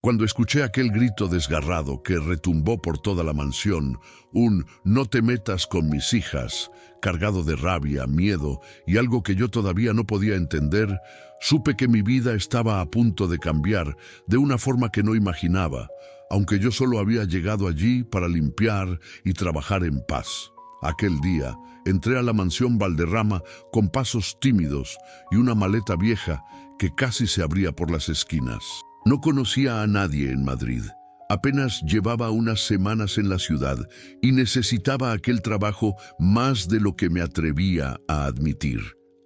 Cuando escuché aquel grito desgarrado que retumbó por toda la mansión, un "no te metas con mis hijas", cargado de rabia, miedo y algo que yo todavía no podía entender, supe que mi vida estaba a punto de cambiar de una forma que no imaginaba, aunque yo solo había llegado allí para limpiar y trabajar en paz. Aquel día, entré a la mansión Valderrama con pasos tímidos y una maleta vieja que casi se abría por las esquinas. No conocía a nadie en Madrid. Apenas llevaba unas semanas en la ciudad y necesitaba aquel trabajo más de lo que me atrevía a admitir.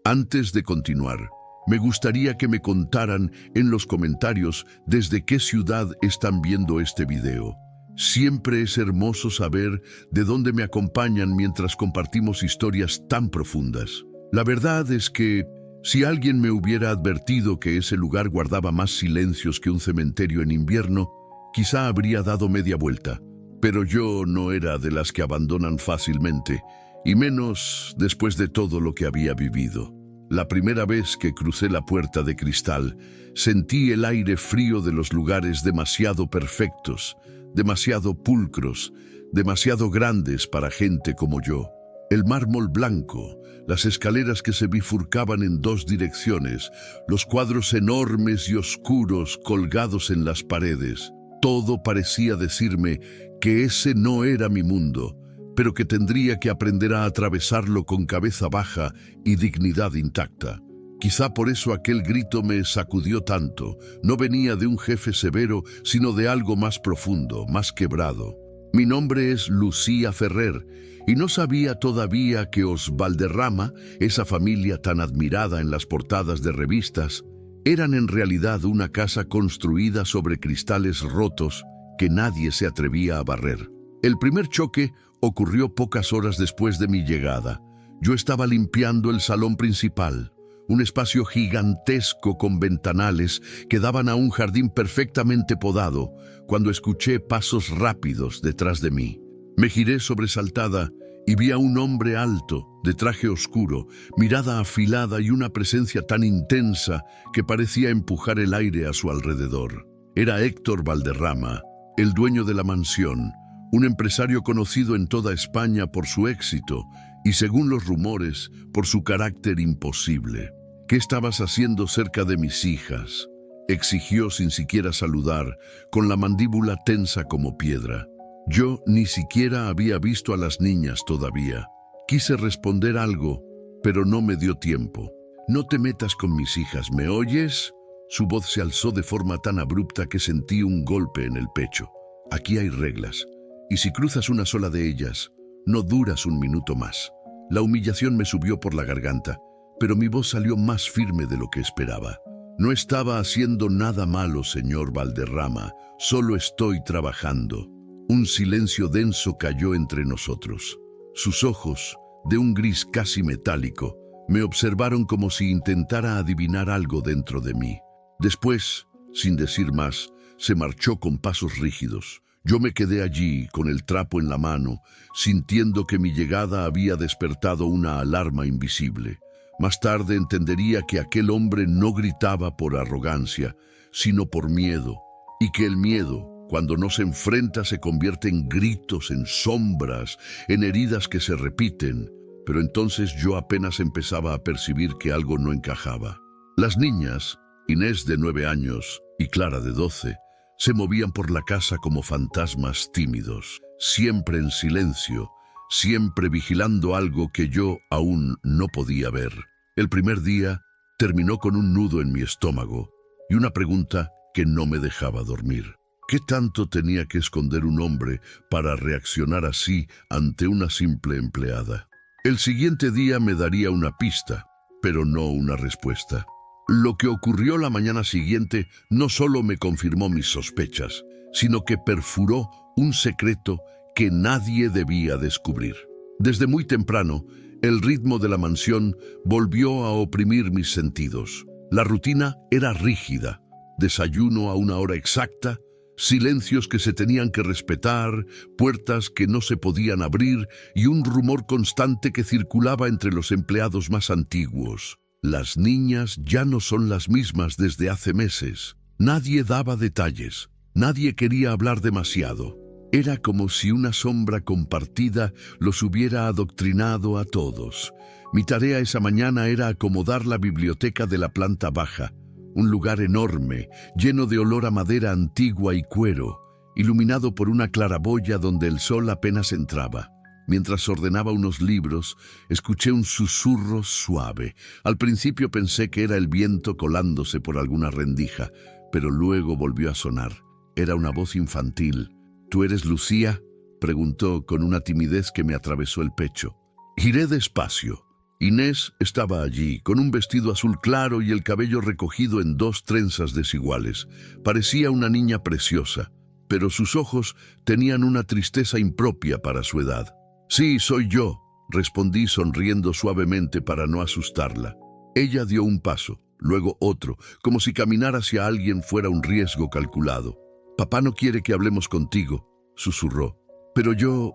Antes de continuar, me gustaría que me contaran en los comentarios desde qué ciudad están viendo este video. Siempre es hermoso saber de dónde me acompañan mientras compartimos historias tan profundas. La verdad es que si alguien me hubiera advertido que ese lugar guardaba más silencios que un cementerio en invierno, quizá habría dado media vuelta. Pero yo no era de las que abandonan fácilmente, y menos después de todo lo que había vivido. La primera vez que crucé la puerta de cristal, sentí el aire frío de los lugares demasiado perfectos, demasiado pulcros, demasiado grandes para gente como yo. El mármol blanco, las escaleras que se bifurcaban en dos direcciones, los cuadros enormes y oscuros colgados en las paredes. Todo parecía decirme que ese no era mi mundo, pero que tendría que aprender a atravesarlo con cabeza baja y dignidad intacta. Quizá por eso aquel grito me sacudió tanto. No venía de un jefe severo, sino de algo más profundo, más quebrado. Mi nombre es Lucía Ferrer, y no sabía todavía que os Valderrama, esa familia tan admirada en las portadas de revistas, eran en realidad una casa construida sobre cristales rotos que nadie se atrevía a barrer. El primer choque ocurrió pocas horas después de mi llegada. Yo estaba limpiando el salón principal, un espacio gigantesco con ventanales que daban a un jardín perfectamente podado, cuando escuché pasos rápidos detrás de mí. Me giré sobresaltada y vi a un hombre alto, de traje oscuro, mirada afilada y una presencia tan intensa que parecía empujar el aire a su alrededor. Era Héctor Valderrama, el dueño de la mansión, un empresario conocido en toda España por su éxito y, según los rumores, por su carácter imposible. «¿Qué estabas haciendo cerca de mis hijas?», exigió sin siquiera saludar, con la mandíbula tensa como piedra. Yo ni siquiera había visto a las niñas todavía. Quise responder algo, pero no me dio tiempo. «No te metas con mis hijas, ¿me oyes?». Su voz se alzó de forma tan abrupta que sentí un golpe en el pecho. «Aquí hay reglas, y si cruzas una sola de ellas, no duras un minuto más». La humillación me subió por la garganta, pero mi voz salió más firme de lo que esperaba. «No estaba haciendo nada malo, señor Valderrama, solo estoy trabajando». Un silencio denso cayó entre nosotros. Sus ojos, de un gris casi metálico, me observaron como si intentara adivinar algo dentro de mí. Después, sin decir más, se marchó con pasos rígidos. Yo me quedé allí, con el trapo en la mano, sintiendo que mi llegada había despertado una alarma invisible. Más tarde entendería que aquel hombre no gritaba por arrogancia, sino por miedo, y que el miedo, cuando no se enfrenta, se convierte en gritos, en sombras, en heridas que se repiten. Pero entonces yo apenas empezaba a percibir que algo no encajaba. Las niñas, Inés de 9 años y Clara de 12, se movían por la casa como fantasmas tímidos, siempre en silencio, siempre vigilando algo que yo aún no podía ver. El primer día terminó con un nudo en mi estómago y una pregunta que no me dejaba dormir. ¿Qué tanto tenía que esconder un hombre para reaccionar así ante una simple empleada? El siguiente día me daría una pista, pero no una respuesta. Lo que ocurrió la mañana siguiente no solo me confirmó mis sospechas, sino que perfuró un secreto que nadie debía descubrir. Desde muy temprano, el ritmo de la mansión volvió a oprimir mis sentidos. La rutina era rígida: desayuno a una hora exacta, silencios que se tenían que respetar, puertas que no se podían abrir y un rumor constante que circulaba entre los empleados más antiguos. Las niñas ya no son las mismas desde hace meses. Nadie daba detalles, Nadie quería hablar demasiado. Era como si una sombra compartida los hubiera adoctrinado a todos. Mi tarea esa mañana era acomodar la biblioteca de la planta baja, un lugar enorme, lleno de olor a madera antigua y cuero, iluminado por una claraboya donde el sol apenas entraba. Mientras ordenaba unos libros, escuché un susurro suave. Al principio pensé que era el viento colándose por alguna rendija, pero luego volvió a sonar. Era una voz infantil. ¿Tú eres Lucía?, preguntó con una timidez que me atravesó el pecho. Giré despacio. Inés estaba allí, con un vestido azul claro y el cabello recogido en 2 trenzas desiguales. Parecía una niña preciosa, pero sus ojos tenían una tristeza impropia para su edad. Sí, soy yo, respondí sonriendo suavemente para no asustarla. Ella dio un paso, luego otro, como si caminar hacia alguien fuera un riesgo calculado. Papá no quiere que hablemos contigo, susurró. Pero yo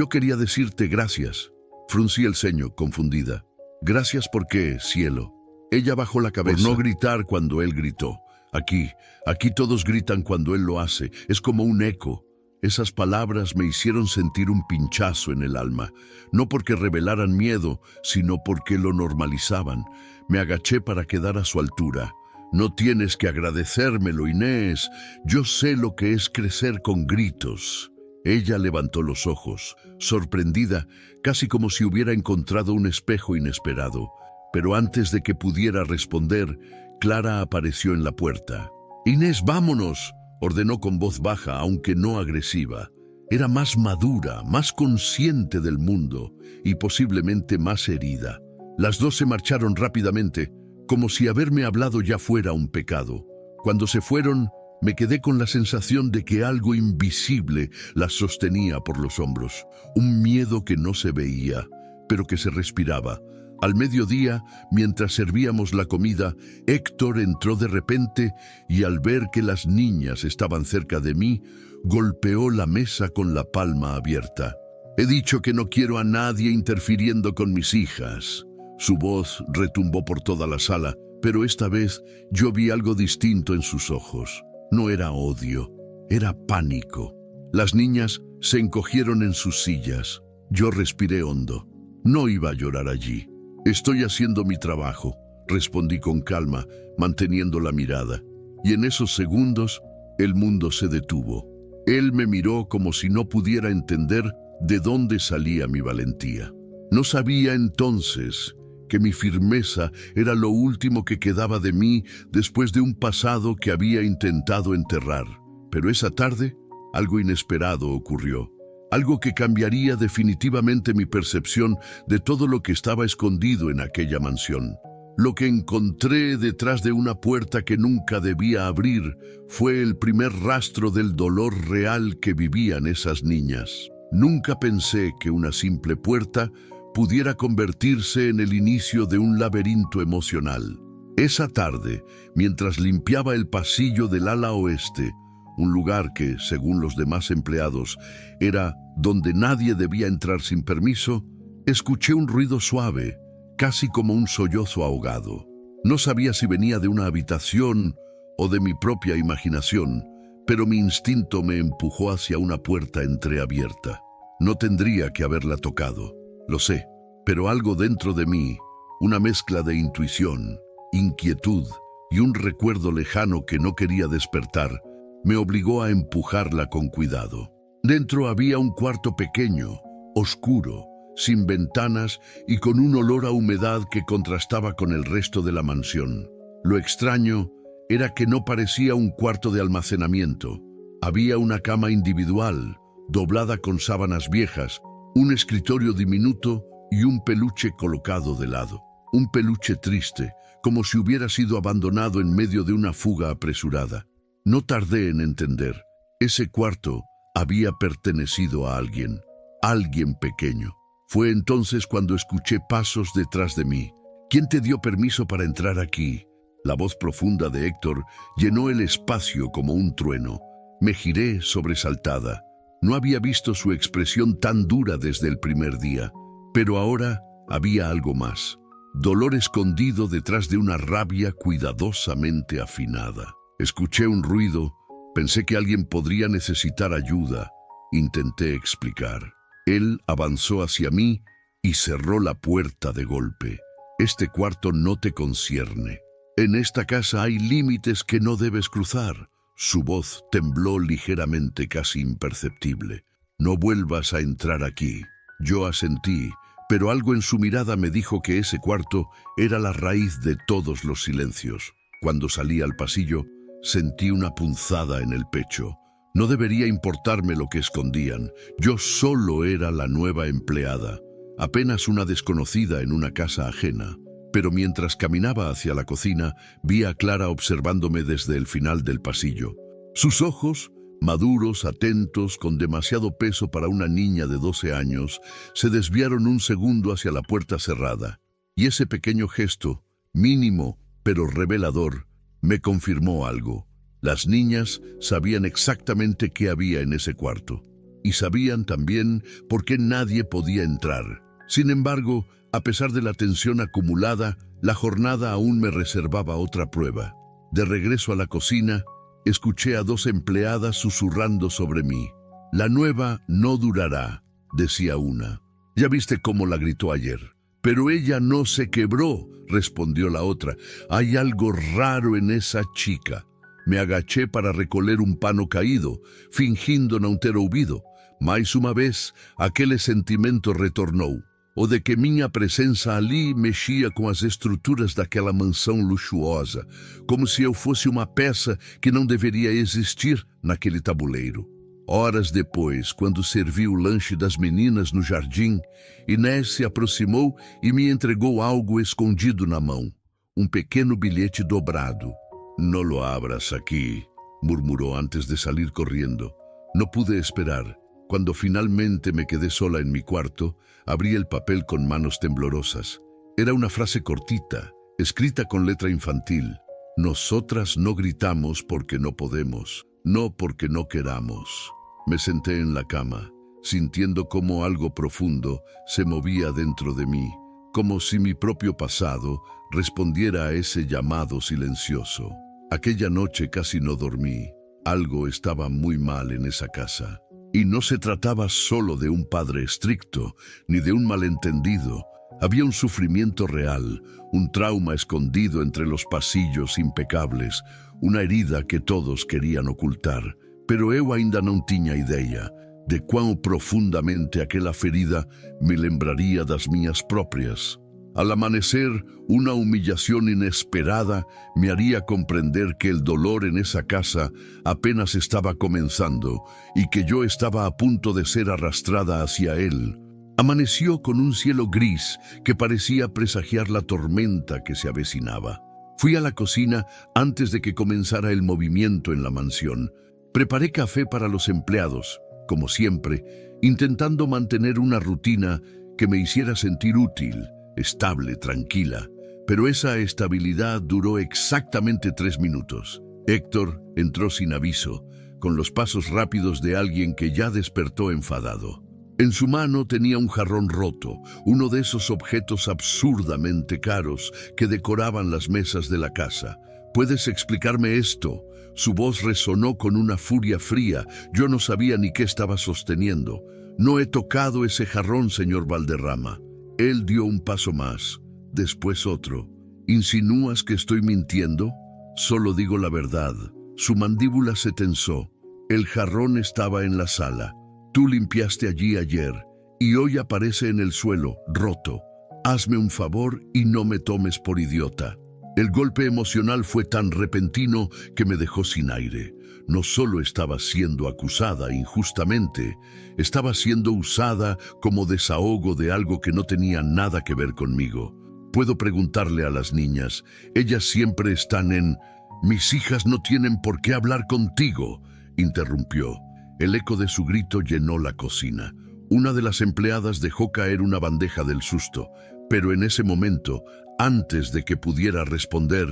quería decirte gracias. Fruncí el ceño, confundida. Gracias por qué, cielo. Ella bajó la cabeza. Por no gritar cuando él gritó. Aquí todos gritan cuando él lo hace. Es como un eco. Esas palabras me hicieron sentir un pinchazo en el alma, no porque revelaran miedo, sino porque lo normalizaban. Me agaché para quedar a su altura. No tienes que agradecérmelo, Inés. Yo sé lo que es crecer con gritos. Ella levantó los ojos, sorprendida, casi como si hubiera encontrado un espejo inesperado. Pero antes de que pudiera responder, Clara apareció en la puerta. Inés, vámonos, ordenó con voz baja, aunque no agresiva. Era más madura, más consciente del mundo y posiblemente más herida. Las dos se marcharon rápidamente, como si haberme hablado ya fuera un pecado. Cuando se fueron, me quedé con la sensación de que algo invisible las sostenía por los hombros. Un miedo que no se veía, pero que se respiraba. Al mediodía, mientras servíamos la comida, Héctor entró de repente y al ver que las niñas estaban cerca de mí, golpeó la mesa con la palma abierta. He dicho que no quiero a nadie interfiriendo con mis hijas. Su voz retumbó por toda la sala, pero esta vez yo vi algo distinto en sus ojos. No era odio, era pánico. Las niñas se encogieron en sus sillas. Yo respiré hondo. No iba a llorar allí. Estoy haciendo mi trabajo, respondí con calma, manteniendo la mirada. Y en esos segundos, el mundo se detuvo. Él me miró como si no pudiera entender de dónde salía mi valentía. No sabía entonces que mi firmeza era lo último que quedaba de mí después de un pasado que había intentado enterrar. Pero esa tarde, algo inesperado ocurrió. Algo que cambiaría definitivamente mi percepción de todo lo que estaba escondido en aquella mansión. Lo que encontré detrás de una puerta que nunca debía abrir fue el primer rastro del dolor real que vivían esas niñas. Nunca pensé que una simple puerta pudiera convertirse en el inicio de un laberinto emocional. Esa tarde, mientras limpiaba el pasillo del ala oeste, un lugar que, según los demás empleados, era donde nadie debía entrar sin permiso, escuché un ruido suave, casi como un sollozo ahogado. No sabía si venía de una habitación o de mi propia imaginación, pero mi instinto me empujó hacia una puerta entreabierta. No tendría que haberla tocado, lo sé, pero algo dentro de mí, una mezcla de intuición, inquietud y un recuerdo lejano que no quería despertar, me obligó a empujarla con cuidado. Dentro había un cuarto pequeño, oscuro, sin ventanas y con un olor a humedad que contrastaba con el resto de la mansión. Lo extraño era que no parecía un cuarto de almacenamiento. Había una cama individual, doblada con sábanas viejas, un escritorio diminuto y un peluche colocado de lado. Un peluche triste, como si hubiera sido abandonado en medio de una fuga apresurada. No tardé en entender. Ese cuarto había pertenecido a alguien pequeño. Fue entonces cuando escuché pasos detrás de mí. ¿Quién te dio permiso para entrar aquí? La voz profunda de Héctor llenó el espacio como un trueno. Me giré sobresaltada. No había visto su expresión tan dura desde el primer día, pero ahora había algo más. Dolor escondido detrás de una rabia cuidadosamente afinada. Escuché un ruido Pensé que alguien podría necesitar ayuda. Intenté explicar. Él avanzó hacia mí y cerró la puerta de golpe. Este cuarto no te concierne. En esta casa hay límites que no debes cruzar. Su voz tembló ligeramente, casi imperceptible. No vuelvas a entrar aquí. Yo asentí, pero algo en su mirada me dijo que ese cuarto era la raíz de todos los silencios. Cuando salí al pasillo, sentí una punzada en el pecho. No debería importarme lo que escondían. Yo solo era la nueva empleada, apenas una desconocida en una casa ajena. Pero mientras caminaba hacia la cocina, vi a Clara observándome desde el final del pasillo. Sus ojos, maduros, atentos, con demasiado peso para una niña de 12 años, se desviaron un segundo hacia la puerta cerrada. Y ese pequeño gesto, mínimo pero revelador, me confirmó algo. Las niñas sabían exactamente qué había en ese cuarto. Y sabían también por qué nadie podía entrar. Sin embargo, a pesar de la tensión acumulada, la jornada aún me reservaba otra prueba. De regreso a la cocina, escuché a 2 empleadas susurrando sobre mí. «La nueva no durará», decía una. «Ya viste cómo la gritó ayer». «Pero ella no se quebró», respondió la otra. «Hay algo raro en esa chica». Me agaché para recoller un pano caído, fingindo não ter ouvido. Mais uma vez, aquele sentimento retornou. O de que minha presença ali mexia com as estruturas daquela mansão luxuosa, como se eu fosse uma peça que não deveria existir naquele tabuleiro. Horas depois, quando servi o lanche das meninas no jardim, Inés se aproximou e me entregou algo escondido na mão, um pequeno bilhete dobrado. «No lo abras aquí», murmuró antes de salir corriendo. No pude esperar. Cuando finalmente me quedé sola en mi cuarto, abrí el papel con manos temblorosas. Era una frase cortita, escrita con letra infantil. «Nosotras no gritamos porque no podemos, no porque no queramos». Me senté en la cama, sintiendo como algo profundo se movía dentro de mí, como si mi propio pasado respondiera a ese llamado silencioso. Aquella noche casi no dormí. Algo estaba muy mal en esa casa. Y no se trataba solo de un padre estricto, ni de un malentendido. Había un sufrimiento real, un trauma escondido entre los pasillos impecables, una herida que todos querían ocultar. Pero eu ainda não tinha ideia de quão profundamente aquela ferida me lembraría das minhas propias. Al amanecer, una humillación inesperada me haría comprender que el dolor en esa casa apenas estaba comenzando y que yo estaba a punto de ser arrastrada hacia él. Amaneció con un cielo gris que parecía presagiar la tormenta que se avecinaba. Fui a la cocina antes de que comenzara el movimiento en la mansión. Preparé café para los empleados, como siempre, intentando mantener una rutina que me hiciera sentir útil, estable, tranquila. Pero esa estabilidad duró exactamente 3 minutos. Héctor entró sin aviso, con los pasos rápidos de alguien que ya despertó enfadado. En su mano tenía un jarrón roto, uno de esos objetos absurdamente caros que decoraban las mesas de la casa. «¿Puedes explicarme esto?». Su voz resonó con una furia fría. Yo no sabía ni qué estaba sosteniendo. «No he tocado ese jarrón, señor Valderrama». Él dio un paso más, después otro. «¿Insinúas que estoy mintiendo?». «Solo digo la verdad». Su mandíbula se tensó. «El jarrón estaba en la sala. Tú limpiaste allí ayer y hoy aparece en el suelo, roto. Hazme un favor y no me tomes por idiota». El golpe emocional fue tan repentino que me dejó sin aire. No solo estaba siendo acusada injustamente, estaba siendo usada como desahogo de algo que no tenía nada que ver conmigo. Puedo preguntarle a las niñas, ellas siempre están en... «Mis hijas no tienen por qué hablar contigo», interrumpió. El eco de su grito llenó la cocina. Una de las empleadas dejó caer una bandeja del susto, pero en ese momento, antes de que pudiera responder,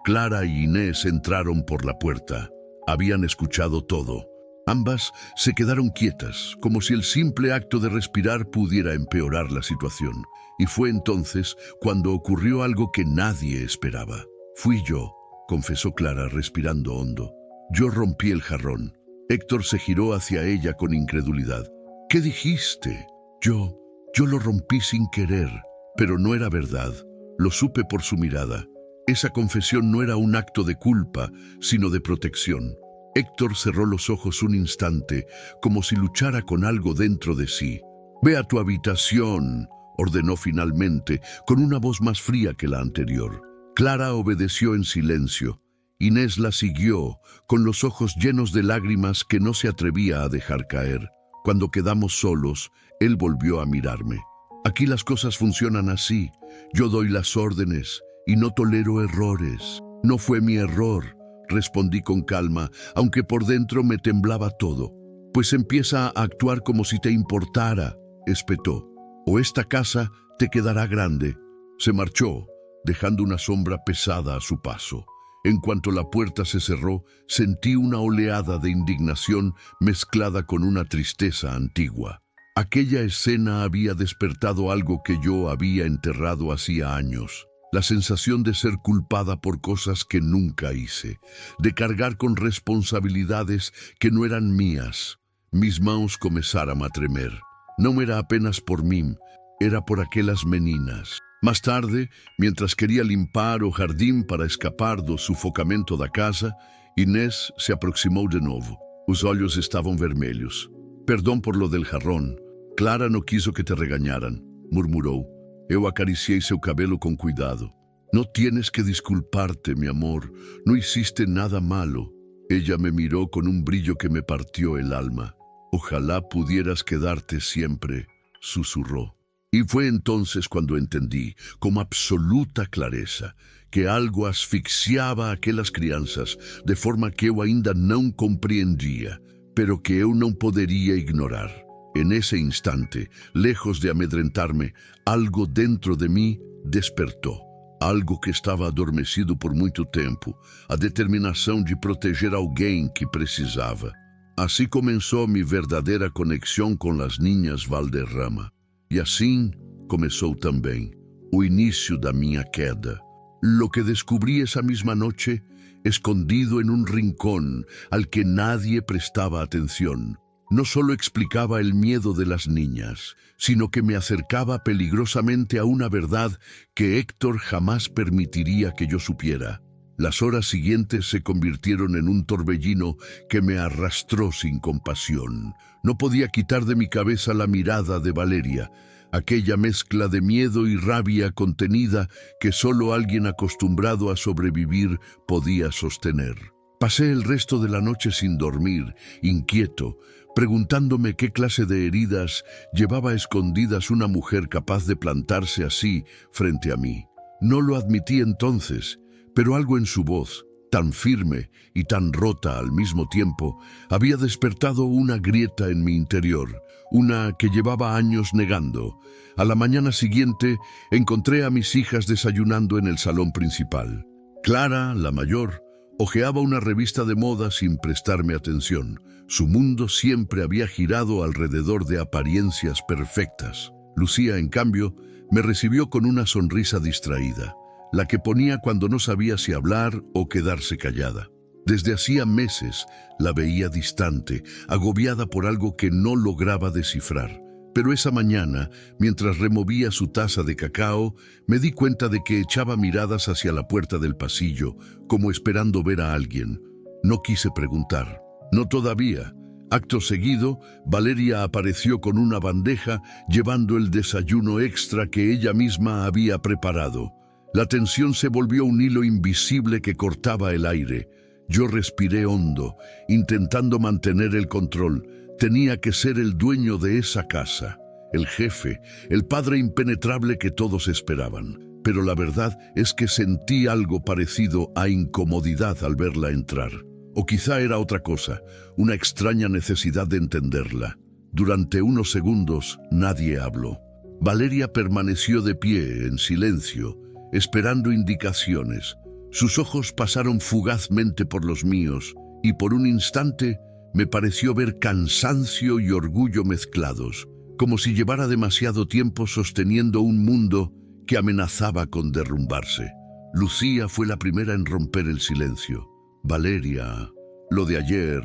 Clara y Inés entraron por la puerta. Habían escuchado todo. Ambas se quedaron quietas, como si el simple acto de respirar pudiera empeorar la situación. Y fue entonces cuando ocurrió algo que nadie esperaba. «Fui yo», confesó Clara respirando hondo. Yo rompí el jarrón. Héctor se giró hacia ella con incredulidad. ¿Qué dijiste? Yo lo rompí sin querer, pero no era verdad. Lo supe por su mirada. Esa confesión no era un acto de culpa, sino de protección. Héctor cerró los ojos un instante, como si luchara con algo dentro de sí. «Ve a tu habitación», ordenó finalmente, con una voz más fría que la anterior. Clara obedeció en silencio. Inés la siguió, con los ojos llenos de lágrimas que no se atrevía a dejar caer. Cuando quedamos solos, él volvió a mirarme. «Aquí las cosas funcionan así. Yo doy las órdenes y no tolero errores». «No fue mi error», respondí con calma, aunque por dentro me temblaba todo. «Pues empieza a actuar como si te importara», espetó. «O esta casa te quedará grande». Se marchó, dejando una sombra pesada a su paso. En cuanto la puerta se cerró, sentí una oleada de indignación mezclada con una tristeza antigua. Aquella escena había despertado algo que yo había enterrado hacía años. La sensación de ser culpada por cosas que nunca hice, de cargar con responsabilidades que no eran mías. Mis manos comenzaron a tremer. No era apenas por mí, era por aquelas meninas. Más tarde, mientras quería limpar o jardín para escapar do sufocamento da casa, Inés se aproximou de novo. Os olhos estavam vermelhos. «Perdão por lo del jarrón. Clara no quiso que te regañaran», murmurou. Eu acariciei seu cabelo com cuidado. «No tienes que disculparte, mi amor. No hiciste nada malo». Ella me miró con un brillo que me partió el alma. «Ojalá pudieras quedarte siempre», susurró. Y fue entonces cuando entendí, con absoluta clareza, que algo asfixiaba aquelas crianças de forma que eu ainda não compreendia, pero que eu não poderia ignorar. En ese instante, lejos de amedrentarme, algo dentro de mí despertou. Algo que estava adormecido por muito tempo, a determinação de proteger alguém que precisava. Así comenzó mi verdadera conexión con las niñas Valderrama. E assim começou também o início da minha queda. Lo que descubrí esa misma noche, escondido en un rincón al que nadie prestaba atención, no solo explicaba el miedo de las niñas, sino que me acercaba peligrosamente a una verdad que Héctor jamás permitiría que yo supiera. Las horas siguientes se convirtieron en un torbellino que me arrastró sin compasión. No podía quitar de mi cabeza la mirada de Valeria, aquella mezcla de miedo y rabia contenida que solo alguien acostumbrado a sobrevivir podía sostener. Pasé el resto de la noche sin dormir, inquieto, preguntándome qué clase de heridas llevaba escondidas una mujer capaz de plantarse así frente a mí. No lo admití entonces, pero algo en su voz, tan firme y tan rota al mismo tiempo, había despertado una grieta en mi interior, una que llevaba años negando. A la mañana siguiente encontré a mis hijas desayunando en el salón principal. Clara, la mayor, hojeaba una revista de moda sin prestarme atención. Su mundo siempre había girado alrededor de apariencias perfectas. Lucía, en cambio, me recibió con una sonrisa distraída, la que ponía cuando no sabía si hablar o quedarse callada. Desde hacía meses la veía distante, agobiada por algo que no lograba descifrar. Pero esa mañana, mientras removía su taza de cacao, me di cuenta de que echaba miradas hacia la puerta del pasillo, como esperando ver a alguien. No quise preguntar. No todavía. Acto seguido, Valeria apareció con una bandeja llevando el desayuno extra que ella misma había preparado. La tensión se volvió un hilo invisible que cortaba el aire. Yo respiré hondo, intentando mantener el control. Tenía que ser el dueño de esa casa, el jefe, el padre impenetrable que todos esperaban. Pero la verdad es que sentí algo parecido a incomodidad al verla entrar. O quizá era otra cosa, una extraña necesidad de entenderla. Durante unos segundos nadie habló. Valeria permaneció de pie, en silencio, esperando indicaciones. Sus ojos pasaron fugazmente por los míos y por un instante me pareció ver cansancio y orgullo mezclados, como si llevara demasiado tiempo sosteniendo un mundo que amenazaba con derrumbarse. Lucía fue la primera en romper el silencio. «Valeria», Lo de ayer,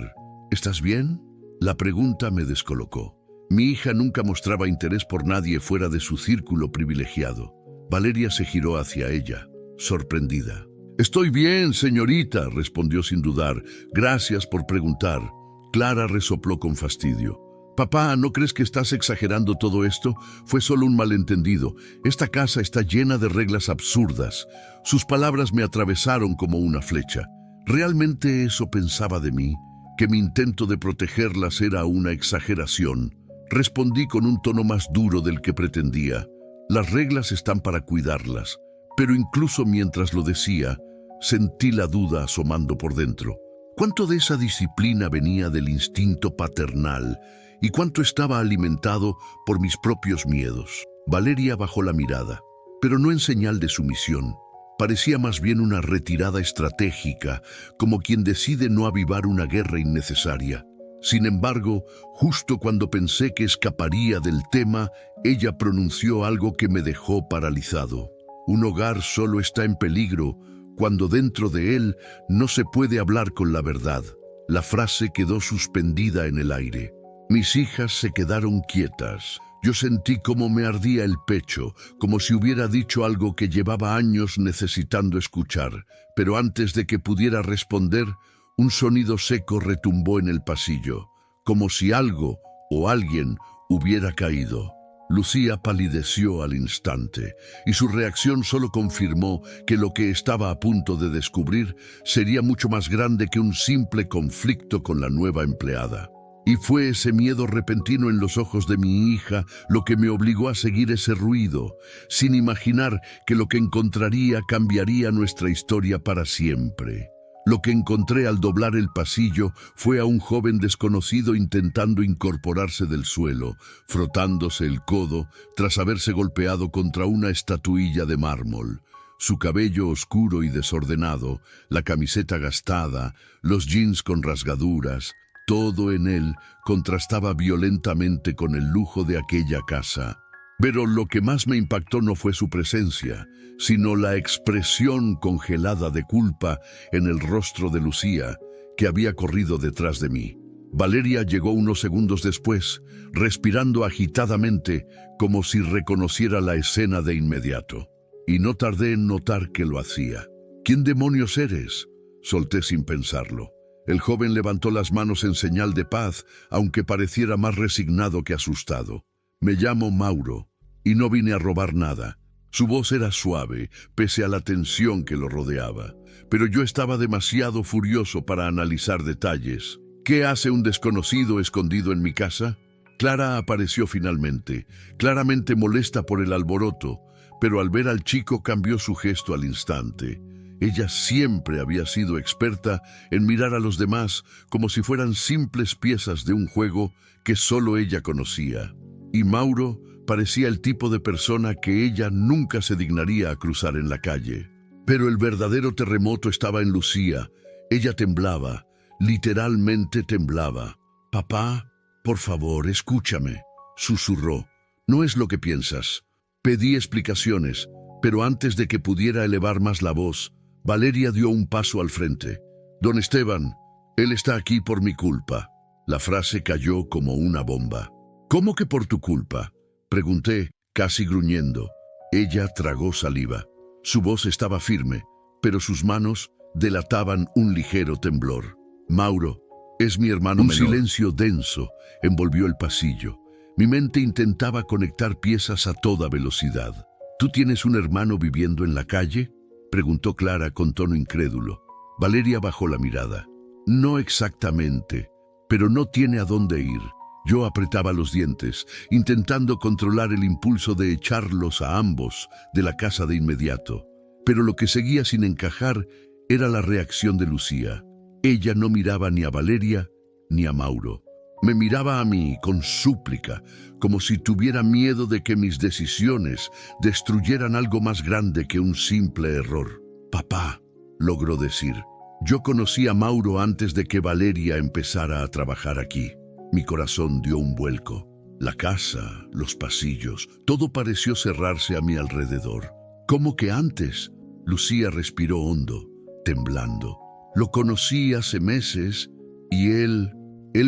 ¿estás bien? La pregunta me descolocó. Mi hija nunca mostraba interés por nadie fuera de su círculo privilegiado. Valeria se giró hacia ella, sorprendida. «Estoy bien, señorita», respondió sin dudar. «Gracias por preguntar». Clara resopló con fastidio. «Papá, ¿no crees que estás exagerando todo esto? Fue solo un malentendido. Esta casa está llena de reglas absurdas». Sus palabras me atravesaron como una flecha. ¿Realmente eso pensaba de mí? ¿Que mi intento de protegerlas era una exageración? Respondí con un tono más duro del que pretendía. Las reglas están para cuidarlas. Pero incluso mientras lo decía, sentí la duda asomando por dentro. ¿Cuánto de esa disciplina venía del instinto paternal y cuánto estaba alimentado por mis propios miedos? Valeria bajó la mirada, pero no en señal de sumisión. Parecía más bien una retirada estratégica, como quien decide no avivar una guerra innecesaria. Sin embargo, justo cuando pensé que escaparía del tema, ella pronunció algo que me dejó paralizado. Un hogar solo está en peligro cuando dentro de él no se puede hablar con la verdad. La frase quedó suspendida en el aire. Mis hijas se quedaron quietas. Yo sentí cómo me ardía el pecho, como si hubiera dicho algo que llevaba años necesitando escuchar. Pero antes de que pudiera responder, un sonido seco retumbó en el pasillo, como si algo o alguien hubiera caído. Lucía palideció al instante, y su reacción solo confirmó que lo que estaba a punto de descubrir sería mucho más grande que un simple conflicto con la nueva empleada. Y fue ese miedo repentino en los ojos de mi hija lo que me obligó a seguir ese ruido, sin imaginar que lo que encontraría cambiaría nuestra historia para siempre. Lo que encontré al doblar el pasillo fue a un joven desconocido intentando incorporarse del suelo, frotándose el codo tras haberse golpeado contra una estatuilla de mármol. Su cabello oscuro y desordenado, la camiseta gastada, los jeans con rasgaduras, todo en él contrastaba violentamente con el lujo de aquella casa. Pero lo que más me impactó no fue su presencia, sino la expresión congelada de culpa en el rostro de Lucía, que había corrido detrás de mí. Valeria llegó unos segundos después, respirando agitadamente, como si reconociera la escena de inmediato. Y no tardé en notar que lo hacía. «¿Quién demonios eres?», solté sin pensarlo. El joven levantó las manos en señal de paz, aunque pareciera más resignado que asustado. «Me llamo Mauro, y no vine a robar nada». Su voz era suave, pese a la tensión que lo rodeaba. Pero yo estaba demasiado furioso para analizar detalles. ¿Qué hace un desconocido escondido en mi casa? Clara apareció finalmente, claramente molesta por el alboroto, pero al ver al chico cambió su gesto al instante. Ella siempre había sido experta en mirar a los demás como si fueran simples piezas de un juego que solo ella conocía. Y Mauro parecía el tipo de persona que ella nunca se dignaría a cruzar en la calle. Pero el verdadero terremoto estaba en Lucía. Ella temblaba, literalmente temblaba. «Papá, por favor, escúchame», susurró. «No es lo que piensas». Pedí explicaciones, pero antes de que pudiera elevar más la voz, Valeria dio un paso al frente. «Don Esteban, él está aquí por mi culpa». La frase cayó como una bomba. «¿Cómo que por tu culpa?», pregunté, casi gruñendo. Ella tragó saliva. Su voz estaba firme, pero sus manos delataban un ligero temblor. «Mauro, es mi hermano menor». Un silencio denso envolvió el pasillo. Mi mente intentaba conectar piezas a toda velocidad. «¿Tú tienes un hermano viviendo en la calle?», preguntó Clara con tono incrédulo. Valeria bajó la mirada. «No exactamente, pero no tiene a dónde ir». Yo apretaba los dientes, intentando controlar el impulso de echarlos a ambos de la casa de inmediato. Pero lo que seguía sin encajar era la reacción de Lucía. Ella no miraba ni a Valeria ni a Mauro. Me miraba a mí con súplica, como si tuviera miedo de que mis decisiones destruyeran algo más grande que un simple error. «Papá», logró decir. «Yo conocí a Mauro antes de que Valeria empezara a trabajar aquí». Mi corazón dio un vuelco. La casa, los pasillos, todo pareció cerrarse a mi alrededor. «¿Cómo que antes?», Lucía respiró hondo, temblando. Lo conocí hace meses y él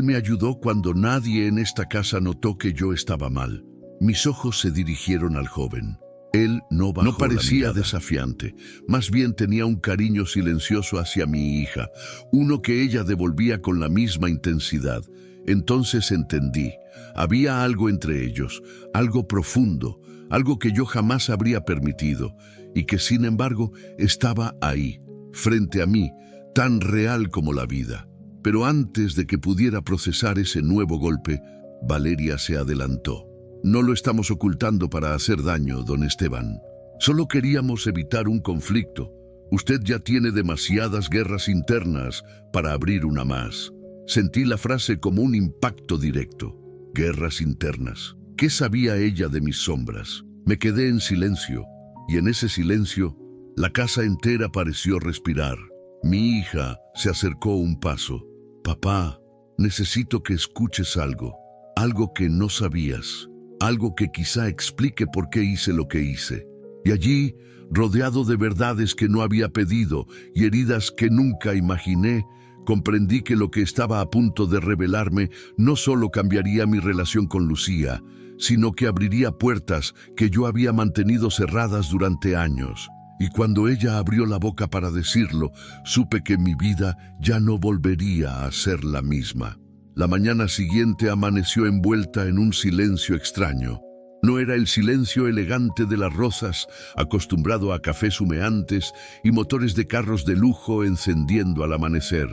me ayudó cuando nadie en esta casa notó que yo estaba mal. Mis ojos se dirigieron al joven. Él no parecía desafiante, más bien tenía un cariño silencioso hacia mi hija, uno que ella devolvía con la misma intensidad. Entonces entendí, había algo entre ellos, algo profundo, algo que yo jamás habría permitido, y que sin embargo estaba ahí, frente a mí, tan real como la vida. Pero antes de que pudiera procesar ese nuevo golpe, Valeria se adelantó. No lo estamos ocultando para hacer daño, don Esteban. Solo queríamos evitar un conflicto. Usted ya tiene demasiadas guerras internas para abrir una más. Sentí la frase como un impacto directo. Guerras internas. ¿Qué sabía ella de mis sombras? Me quedé en silencio, y en ese silencio, la casa entera pareció respirar. Mi hija se acercó un paso. Papá, necesito que escuches algo. Algo que no sabías. Algo que quizá explique por qué hice lo que hice. Y allí, rodeado de verdades que no había pedido y heridas que nunca imaginé, comprendí que lo que estaba a punto de revelarme no solo cambiaría mi relación con Lucía, sino que abriría puertas que yo había mantenido cerradas durante años. Y cuando ella abrió la boca para decirlo, supe que mi vida ya no volvería a ser la misma. La mañana siguiente amaneció envuelta en un silencio extraño. No era el silencio elegante de las Rozas, acostumbrado a cafés humeantes y motores de carros de lujo encendiendo al amanecer.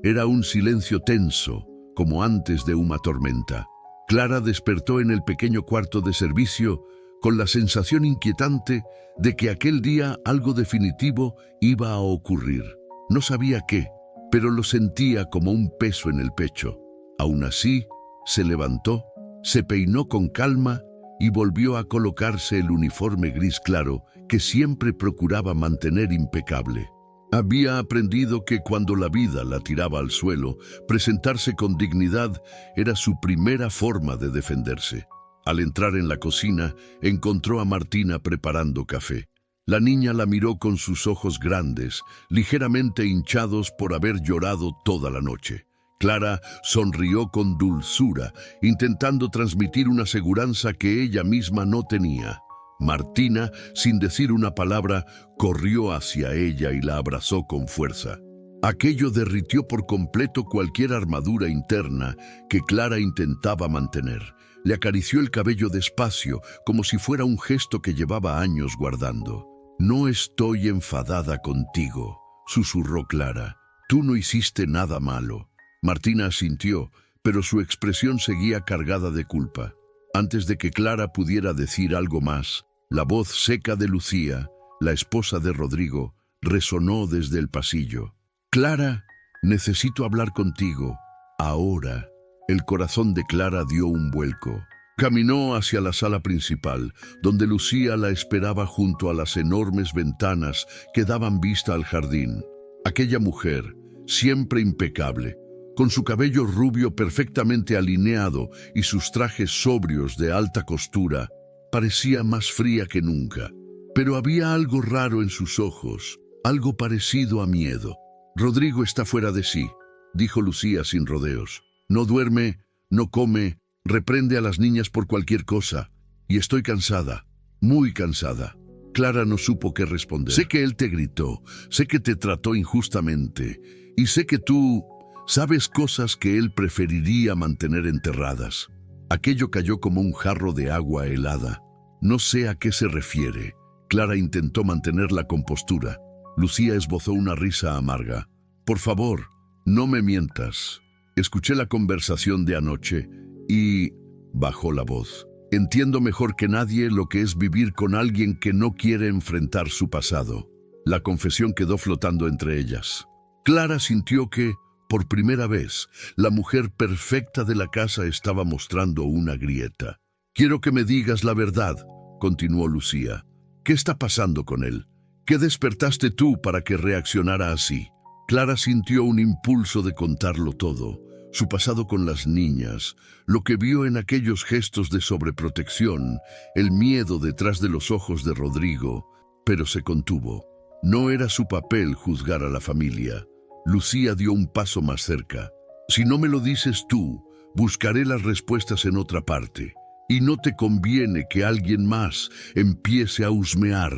Era un silencio tenso, como antes de una tormenta. Clara despertó en el pequeño cuarto de servicio con la sensación inquietante de que aquel día algo definitivo iba a ocurrir. No sabía qué, pero lo sentía como un peso en el pecho. Aún así, se levantó, se peinó con calma y volvió a colocarse el uniforme gris claro que siempre procuraba mantener impecable. Había aprendido que cuando la vida la tiraba al suelo, presentarse con dignidad era su primera forma de defenderse. Al entrar en la cocina, encontró a Martina preparando café. La niña la miró con sus ojos grandes, ligeramente hinchados por haber llorado toda la noche. Clara sonrió con dulzura, intentando transmitir una seguridad que ella misma no tenía. Martina, sin decir una palabra, corrió hacia ella y la abrazó con fuerza. Aquello derritió por completo cualquier armadura interna que Clara intentaba mantener. Le acarició el cabello despacio, como si fuera un gesto que llevaba años guardando. «No estoy enfadada contigo», susurró Clara. «Tú no hiciste nada malo». Martina asintió, pero su expresión seguía cargada de culpa. Antes de que Clara pudiera decir algo más, la voz seca de Lucía, la esposa de Rodrigo, resonó desde el pasillo. «Clara, necesito hablar contigo. Ahora». El corazón de Clara dio un vuelco. Caminó hacia la sala principal, donde Lucía la esperaba junto a las enormes ventanas que daban vista al jardín. Aquella mujer, siempre impecable, con su cabello rubio perfectamente alineado y sus trajes sobrios de alta costura, parecía más fría que nunca. Pero había algo raro en sus ojos, algo parecido a miedo. «Rodrigo está fuera de sí», dijo Lucía sin rodeos. «No duerme, no come, reprende a las niñas por cualquier cosa. Y estoy cansada, muy cansada». Clara no supo qué responder. «Sé que él te gritó, sé que te trató injustamente, y sé que tú sabes cosas que él preferiría mantener enterradas». Aquello cayó como un jarro de agua helada. «No sé a qué se refiere». Clara intentó mantener la compostura. Lucía esbozó una risa amarga. «Por favor, no me mientas. Escuché la conversación de anoche y...» bajó la voz. «Entiendo mejor que nadie lo que es vivir con alguien que no quiere enfrentar su pasado». La confesión quedó flotando entre ellas. Clara sintió que, por primera vez, la mujer perfecta de la casa estaba mostrando una grieta. «Quiero que me digas la verdad», continuó Lucía. «¿Qué está pasando con él? ¿Qué despertaste tú para que reaccionara así?» Clara sintió un impulso de contarlo todo, su pasado con las niñas, lo que vio en aquellos gestos de sobreprotección, el miedo detrás de los ojos de Rodrigo, pero se contuvo. No era su papel juzgar a la familia. Lucía dio un paso más cerca. Si no me lo dices tú, buscaré las respuestas en otra parte. Y no te conviene que alguien más empiece a husmear.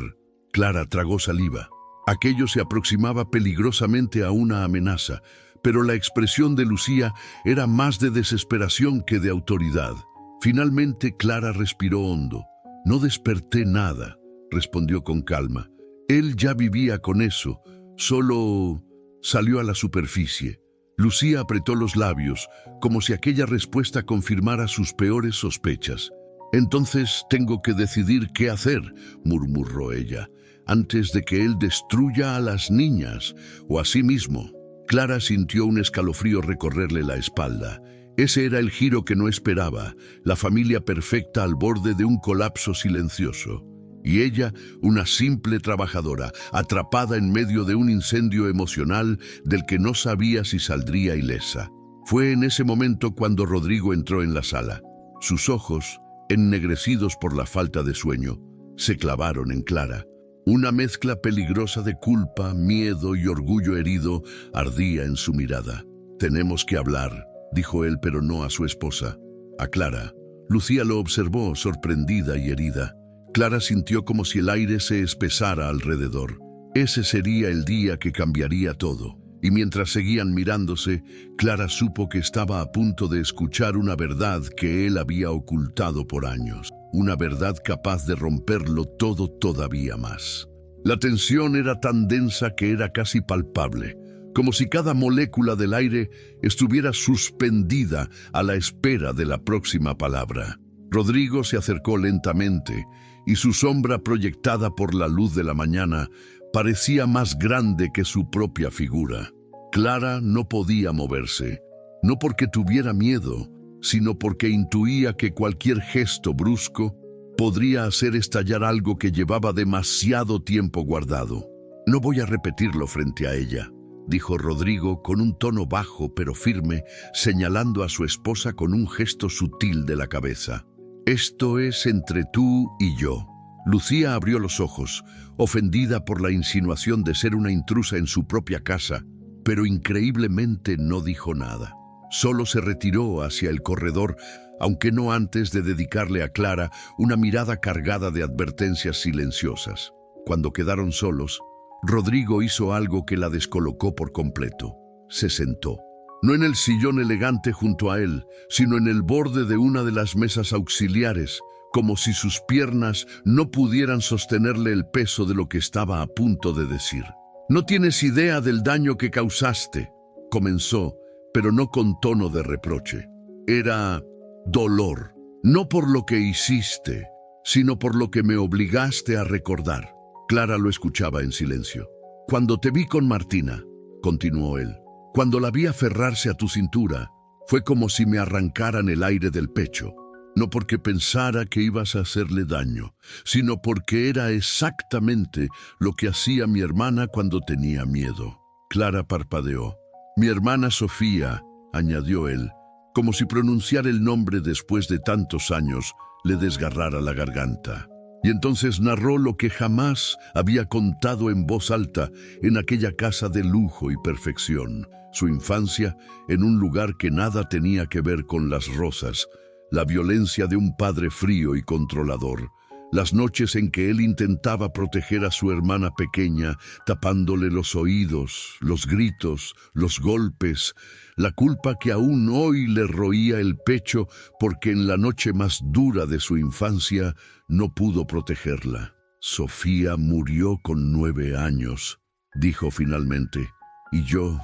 Clara tragó saliva. Aquello se aproximaba peligrosamente a una amenaza, pero la expresión de Lucía era más de desesperación que de autoridad. Finalmente Clara respiró hondo. No desperté nada, respondió con calma. Él ya vivía con eso, solo salió a la superficie. Lucía apretó los labios, como si aquella respuesta confirmara sus peores sospechas. Entonces tengo que decidir qué hacer, murmuró ella, antes de que él destruya a las niñas o a sí mismo. Clara sintió un escalofrío recorrerle la espalda. Ese era el giro que no esperaba, la familia perfecta al borde de un colapso silencioso. Y ella, una simple trabajadora, atrapada en medio de un incendio emocional del que no sabía si saldría ilesa. Fue en ese momento cuando Rodrigo entró en la sala. Sus ojos, ennegrecidos por la falta de sueño, se clavaron en Clara. Una mezcla peligrosa de culpa, miedo y orgullo herido ardía en su mirada. «Tenemos que hablar», dijo él, pero no a su esposa, a Clara. Lucía lo observó, sorprendida y herida. Clara sintió como si el aire se espesara alrededor. Ese sería el día que cambiaría todo. Y mientras seguían mirándose, Clara supo que estaba a punto de escuchar una verdad que él había ocultado por años. Una verdad capaz de romperlo todo todavía más. La tensión era tan densa que era casi palpable, como si cada molécula del aire estuviera suspendida a la espera de la próxima palabra. Rodrigo se acercó lentamente, y su sombra proyectada por la luz de la mañana parecía más grande que su propia figura. Clara no podía moverse, no porque tuviera miedo, sino porque intuía que cualquier gesto brusco podría hacer estallar algo que llevaba demasiado tiempo guardado. «No voy a repetirlo frente a ella», dijo Rodrigo con un tono bajo pero firme, señalando a su esposa con un gesto sutil de la cabeza. «Esto es entre tú y yo». Lucía abrió los ojos, ofendida por la insinuación de ser una intrusa en su propia casa, pero increíblemente no dijo nada. Solo se retiró hacia el corredor, aunque no antes de dedicarle a Clara una mirada cargada de advertencias silenciosas. Cuando quedaron solos, Rodrigo hizo algo que la descolocó por completo. Se sentó. No en el sillón elegante junto a él, sino en el borde de una de las mesas auxiliares, como si sus piernas no pudieran sostenerle el peso de lo que estaba a punto de decir. «No tienes idea del daño que causaste», comenzó, pero no con tono de reproche. Era dolor, no por lo que hiciste, sino por lo que me obligaste a recordar. Clara lo escuchaba en silencio. «Cuando te vi con Martina», continuó él, «cuando la vi aferrarse a tu cintura, fue como si me arrancaran el aire del pecho. No porque pensara que ibas a hacerle daño, sino porque era exactamente lo que hacía mi hermana cuando tenía miedo». Clara parpadeó. «Mi hermana Sofía», añadió él, como si pronunciar el nombre después de tantos años le desgarrara la garganta. Y entonces narró lo que jamás había contado en voz alta en aquella casa de lujo y perfección. Su infancia en un lugar que nada tenía que ver con las rosas, la violencia de un padre frío y controlador, las noches en que él intentaba proteger a su hermana pequeña, tapándole los oídos, los gritos, los golpes, la culpa que aún hoy le roía el pecho porque en la noche más dura de su infancia no pudo protegerla. «Sofía murió con 9 años», dijo finalmente, «y yo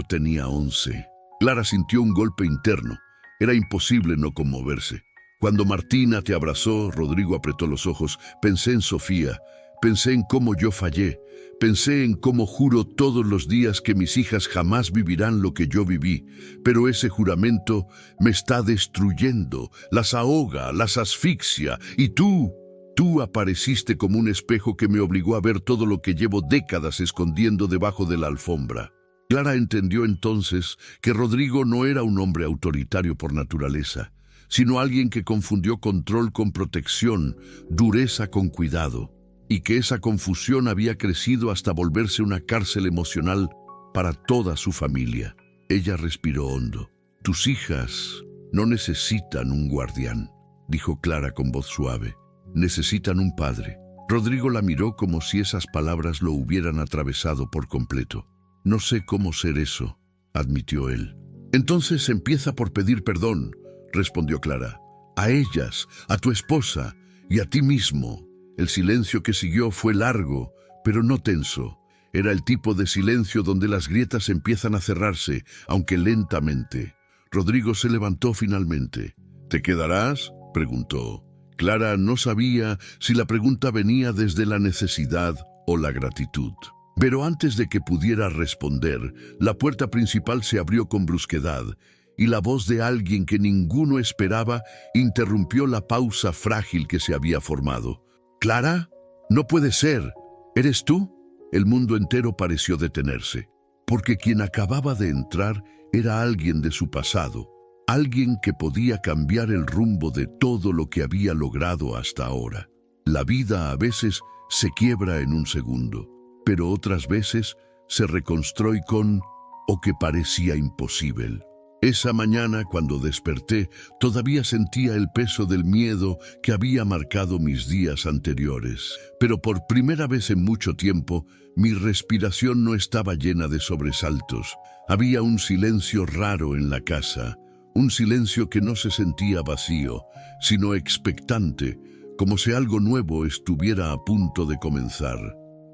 tenía 11». Clara sintió un golpe interno. Era imposible no conmoverse. «Cuando Martina te abrazó», Rodrigo apretó los ojos, «pensé en Sofía, pensé en cómo yo fallé, pensé en cómo juro todos los días que mis hijas jamás vivirán lo que yo viví, pero ese juramento me está destruyendo, las ahoga, las asfixia, y tú apareciste como un espejo que me obligó a ver todo lo que llevo décadas escondiendo debajo de la alfombra». Clara entendió entonces que Rodrigo no era un hombre autoritario por naturaleza, sino alguien que confundió control con protección, dureza con cuidado, y que esa confusión había crecido hasta volverse una cárcel emocional para toda su familia. Ella respiró hondo. Tus hijas no necesitan un guardián, dijo Clara con voz suave. Necesitan un padre. Rodrigo la miró como si esas palabras lo hubieran atravesado por completo. No sé cómo ser eso, admitió él. Entonces empieza por pedir perdón, respondió Clara. A ellas, a tu esposa y a ti mismo. El silencio que siguió fue largo, pero no tenso. Era el tipo de silencio donde las grietas empiezan a cerrarse, aunque lentamente. Rodrigo se levantó finalmente. ¿Te quedarás?, preguntó. Clara no sabía si la pregunta venía desde la necesidad o la gratitud. Pero antes de que pudiera responder, la puerta principal se abrió con brusquedad y la voz de alguien que ninguno esperaba interrumpió la pausa frágil que se había formado. «¿Clara? No puede ser. ¿Eres tú?» El mundo entero pareció detenerse, porque quien acababa de entrar era alguien de su pasado, alguien que podía cambiar el rumbo de todo lo que había logrado hasta ahora. La vida a veces se quiebra en un segundo, pero otras veces se reconstruye con o que parecía imposible. Esa mañana, cuando desperté, todavía sentía el peso del miedo que había marcado mis días anteriores. Pero por primera vez en mucho tiempo, mi respiración no estaba llena de sobresaltos. Había un silencio raro en la casa, un silencio que no se sentía vacío, sino expectante, como si algo nuevo estuviera a punto de comenzar.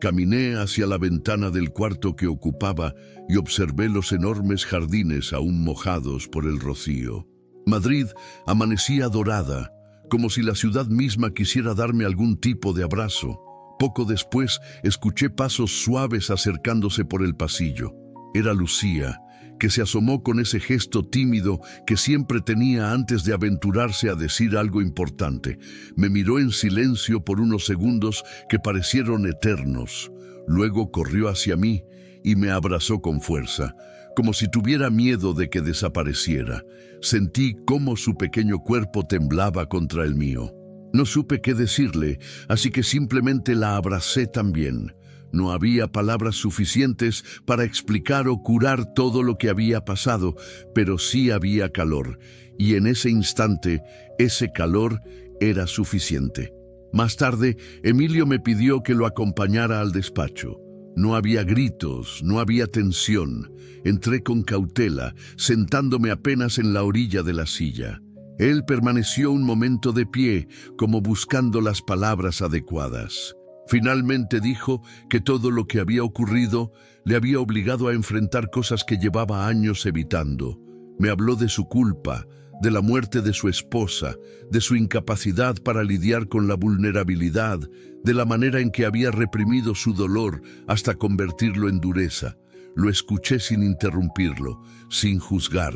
Caminé hacia la ventana del cuarto que ocupaba y observé los enormes jardines aún mojados por el rocío. Madrid amanecía dorada, como si la ciudad misma quisiera darme algún tipo de abrazo. Poco después escuché pasos suaves acercándose por el pasillo. Era Lucía, que se asomó con ese gesto tímido que siempre tenía antes de aventurarse a decir algo importante. Me miró en silencio por unos segundos que parecieron eternos. Luego corrió hacia mí y me abrazó con fuerza, como si tuviera miedo de que desapareciera. Sentí cómo su pequeño cuerpo temblaba contra el mío. No supe qué decirle, así que simplemente la abracé también. No había palabras suficientes para explicar o curar todo lo que había pasado, pero sí había calor, y en ese instante, ese calor era suficiente. Más tarde, Emilio me pidió que lo acompañara al despacho. No había gritos, no había tensión. Entré con cautela, sentándome apenas en la orilla de la silla. Él permaneció un momento de pie, como buscando las palabras adecuadas. Finalmente dijo que todo lo que había ocurrido le había obligado a enfrentar cosas que llevaba años evitando. Me habló de su culpa, de la muerte de su esposa, de su incapacidad para lidiar con la vulnerabilidad, de la manera en que había reprimido su dolor hasta convertirlo en dureza. Lo escuché sin interrumpirlo, sin juzgar.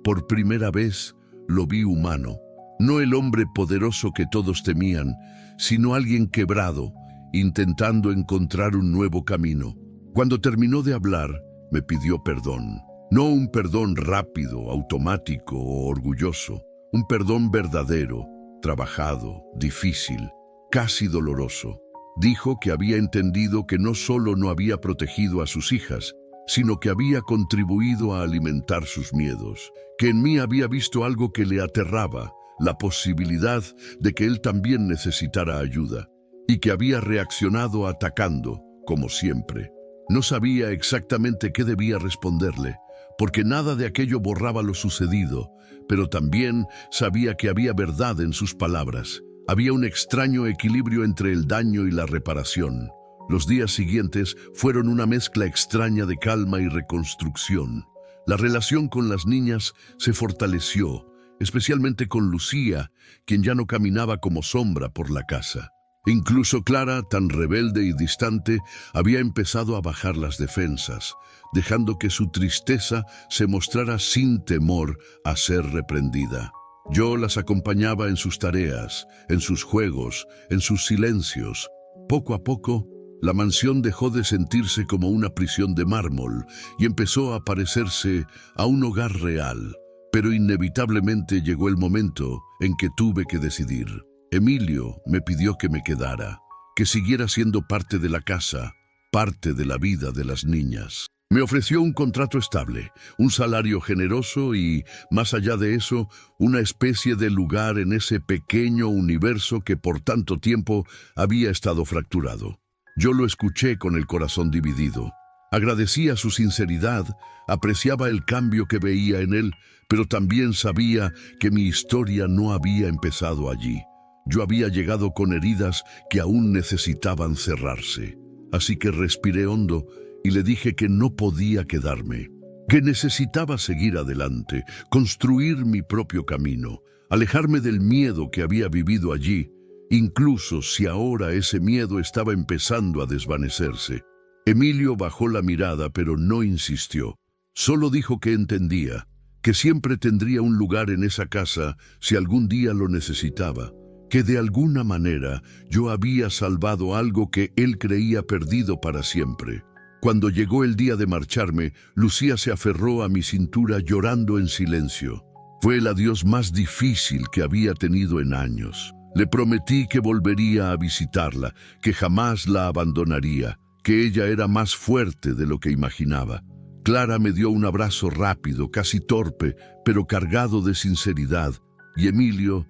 Por primera vez lo vi humano. No el hombre poderoso que todos temían, sino alguien quebrado, intentando encontrar un nuevo camino. Cuando terminó de hablar, me pidió perdón. No un perdón rápido, automático o orgulloso. Un perdón verdadero, trabajado, difícil, casi doloroso. Dijo que había entendido que no solo no había protegido a sus hijas, sino que había contribuido a alimentar sus miedos. Que en mí había visto algo que le aterraba, la posibilidad de que él también necesitara ayuda. Y que había reaccionado atacando, como siempre. No sabía exactamente qué debía responderle, porque nada de aquello borraba lo sucedido, pero también sabía que había verdad en sus palabras. Había un extraño equilibrio entre el daño y la reparación. Los días siguientes fueron una mezcla extraña de calma y reconstrucción. La relación con las niñas se fortaleció, especialmente con Lucía, quien ya no caminaba como sombra por la casa. Incluso Clara, tan rebelde y distante, había empezado a bajar las defensas, dejando que su tristeza se mostrara sin temor a ser reprendida. Yo las acompañaba en sus tareas, en sus juegos, en sus silencios. Poco a poco, la mansión dejó de sentirse como una prisión de mármol y empezó a parecerse a un hogar real. Pero inevitablemente llegó el momento en que tuve que decidir. Emilio me pidió que me quedara, que siguiera siendo parte de la casa, parte de la vida de las niñas. Me ofreció un contrato estable, un salario generoso y, más allá de eso, una especie de lugar en ese pequeño universo que por tanto tiempo había estado fracturado. Yo lo escuché con el corazón dividido. Agradecía su sinceridad, apreciaba el cambio que veía en él, pero también sabía que mi historia no había empezado allí. Yo había llegado con heridas que aún necesitaban cerrarse. Así que respiré hondo y le dije que no podía quedarme, que necesitaba seguir adelante, construir mi propio camino, alejarme del miedo que había vivido allí, incluso si ahora ese miedo estaba empezando a desvanecerse. Emilio bajó la mirada, pero no insistió. Solo dijo que entendía, que siempre tendría un lugar en esa casa si algún día lo necesitaba, que de alguna manera yo había salvado algo que él creía perdido para siempre. Cuando llegó el día de marcharme, Lucía se aferró a mi cintura llorando en silencio. Fue el adiós más difícil que había tenido en años. Le prometí que volvería a visitarla, que jamás la abandonaría, que ella era más fuerte de lo que imaginaba. Clara me dio un abrazo rápido, casi torpe, pero cargado de sinceridad. Y Emilio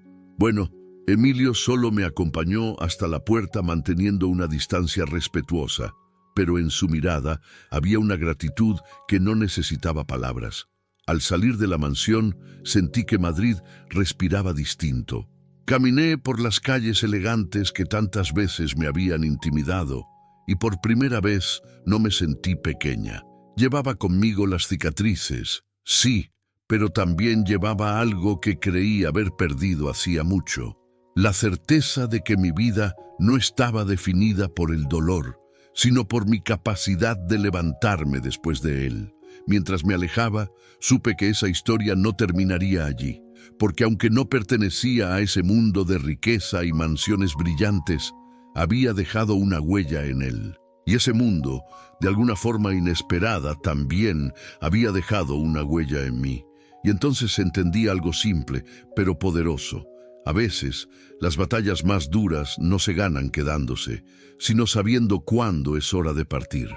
solo me acompañó hasta la puerta manteniendo una distancia respetuosa, pero en su mirada había una gratitud que no necesitaba palabras. Al salir de la mansión, sentí que Madrid respiraba distinto. Caminé por las calles elegantes que tantas veces me habían intimidado, y por primera vez no me sentí pequeña. Llevaba conmigo las cicatrices, sí, pero también llevaba algo que creí haber perdido hacía mucho. La certeza de que mi vida no estaba definida por el dolor, sino por mi capacidad de levantarme después de él. Mientras me alejaba, supe que esa historia no terminaría allí, porque aunque no pertenecía a ese mundo de riqueza y mansiones brillantes, había dejado una huella en él. Y ese mundo, de alguna forma inesperada, también había dejado una huella en mí. Y entonces entendí algo simple, pero poderoso. A veces, las batallas más duras no se ganan quedándose, sino sabiendo cuándo es hora de partir.